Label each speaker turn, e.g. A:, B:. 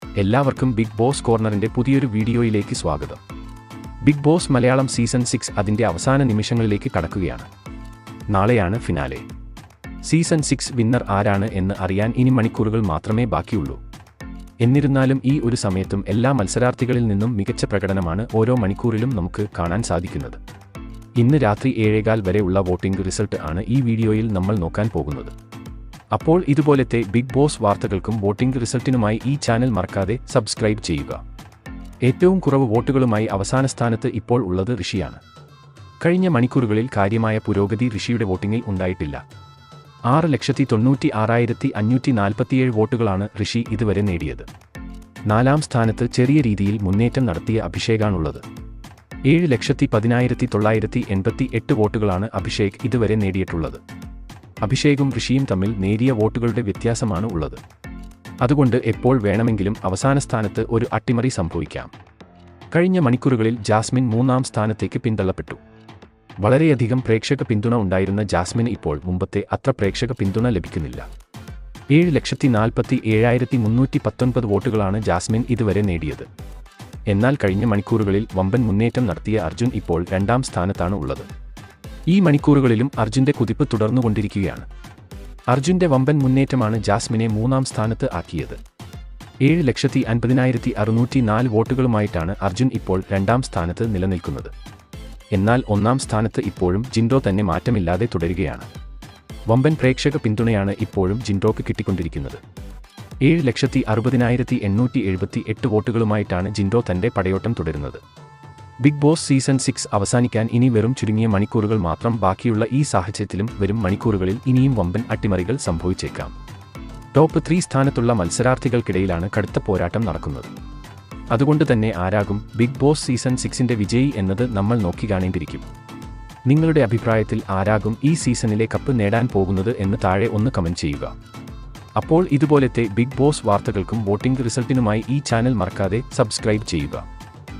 A: എല്ലാവർക്കും big boss കോർണറിന്റെ പുതിയൊരു വീഡിയോയിലേക്ക് സ്വാഗതം. ബിഗ് ബോസ് മലയാളം സീസൺ 6 അതിന്റെ അവസാന നിമിഷങ്ങളിലേക്ക് കടക്കുകയാണ്. നാളെയാണ് ഫിനാലെ. സീസൺ 6 വിന്നർ ആരാണ് എന്ന് അറിയാൻ ഇനി മണിക്കൂറുകൾ മാത്രമേ ബാക്കിയുള്ളൂ. എന്നിരുന്നാലും ഈ ഒരു സമയത്തും എല്ലാ മത്സരാർത്ഥികളിൽ നിന്നും മികച്ച പ്രകടനമാണ് ഓരോ മണിക്കൂറിലും നമുക്ക് കാണാൻ സാധിക്കുന്നത്. ഇന്ന് രാത്രി 7:15 വരെ ഉള്ള വോട്ടിംഗ് റിസൾട്ട് ആണ് ഈ വീഡിയോയിൽ നമ്മൾ നോക്കാൻ പോകുന്നത്. അപ്പോൾ ഇതുപോലത്തെ ബിഗ് ബോസ് വാർത്തകൾക്കും വോട്ടിംഗ് റിസൾട്ടിനുമായി ഈ ചാനൽ മറക്കാതെ സബ്സ്ക്രൈബ് ചെയ്യുക. ഏറ്റവും കുറവ് വോട്ടുകളുമായി അവസാന സ്ഥാനത്ത് ഇപ്പോൾ ഉള്ളത് ഋഷിയാണ്. കഴിഞ്ഞ മണിക്കൂറുകളിൽ കാര്യമായ പുരോഗതി ഋഷിയുടെ വോട്ടിംഗിൽ ഉണ്ടായിട്ടില്ല. 6,96,547 വോട്ടുകളാണ് ഋഷി ഇതുവരെ നേടിയത്. 4-ാം സ്ഥാനത്ത് ചെറിയ രീതിയിൽ മുന്നേറ്റം നടത്തിയ അഭിഷേകാണുള്ളത്. 7,10,988 വോട്ടുകളാണ് അഭിഷേക് ഇതുവരെ നേടിയിട്ടുള്ളത്. അഭിഷേകും ഋഷിയും തമ്മിൽ നേരിയ വോട്ടുകളുടെ വ്യത്യാസമാണ് ഉള്ളത്. അതുകൊണ്ട് എപ്പോൾ വേണമെങ്കിലും അവസാന സ്ഥാനത്ത് ഒരു അട്ടിമറി സംഭവിക്കാം. കഴിഞ്ഞ മണിക്കൂറുകളിൽ ജാസ്മിൻ 3-ാം സ്ഥാനത്തേക്ക് പിന്തള്ളപ്പെട്ടു. വളരെയധികം പ്രേക്ഷക പിന്തുണ ഉണ്ടായിരുന്ന ജാസ്മിന് ഇപ്പോൾ മുമ്പത്തെ അത്ര പ്രേക്ഷക പിന്തുണ ലഭിക്കുന്നില്ല. 7,47,319 വോട്ടുകളാണ് ജാസ്മിൻ ഇതുവരെ നേടിയത്. എന്നാൽ കഴിഞ്ഞ മണിക്കൂറുകളിൽ വമ്പൻ മുന്നേറ്റം നടത്തിയ അർജുൻ ഇപ്പോൾ 2-ാം സ്ഥാനത്താണ് ഉള്ളത്. ഈ മണിക്കൂറുകളിലും അർജുന്റെ കുതിപ്പ് തുടർന്നുകൊണ്ടിരിക്കുകയാണ്. അർജുന്റെ വമ്പൻ മുന്നേറ്റമാണ് ജാസ്മിനെ 3-ാം സ്ഥാനത്ത് ആക്കിയത്. 7,50,604 വോട്ടുകളുമായിട്ടാണ് അർജുൻ ഇപ്പോൾ 2-ാം സ്ഥാനത്ത് നിലനിൽക്കുന്നത്. എന്നാൽ 1-ാം സ്ഥാനത്ത് ഇപ്പോഴും ജിൻഡോ തന്നെ മാറ്റമില്ലാതെ തുടരുകയാണ്. വമ്പൻ പ്രേക്ഷക പിന്തുണയാണ് ഇപ്പോഴും ജിൻഡോക്ക് കിട്ടിക്കൊണ്ടിരിക്കുന്നത്. 7,60,878 വോട്ടുകളുമായിട്ടാണ് ജിൻഡോ തന്റെ പടയോട്ടം തുടരുന്നത്. ബിഗ് ബോസ് സീസൺ 6 അവസാനിക്കാൻ ഇനി വെറും ചുരുങ്ങിയ മണിക്കൂറുകൾ മാത്രം ബാക്കിയുള്ള ഈ സാഹചര്യത്തിലും വരും മണിക്കൂറുകളിൽ ഇനിയും വമ്പൻ അട്ടിമറികൾ സംഭവിച്ചേക്കാം. ടോപ്പ് 3 സ്ഥാനത്തുള്ള മത്സരാർത്ഥികൾക്കിടയിലാണ് കടുത്ത പോരാട്ടം നടക്കുന്നത്. അതുകൊണ്ട് തന്നെ ആരാകും ബിഗ് ബോസ് സീസൺ 6ന്റെ വിജയി എന്നത് നമ്മൾ നോക്കിക്കാണേണ്ടിയിരിക്കും. നിങ്ങളുടെ അഭിപ്രായത്തിൽ ആരാകും ഈ സീസണിലെ കപ്പ് നേടാൻ പോകുന്നത് എന്ന് താഴെ ഒന്ന് കമന്റ് ചെയ്യുക. അപ്പോൾ ഇതുപോലത്തെ ബിഗ് ബോസ് വാർത്തകൾക്കും വോട്ടിംഗ് റിസൾട്ടിനുമായി ഈ ചാനൽ മറക്കാതെ സബ്സ്ക്രൈബ് ചെയ്യുക.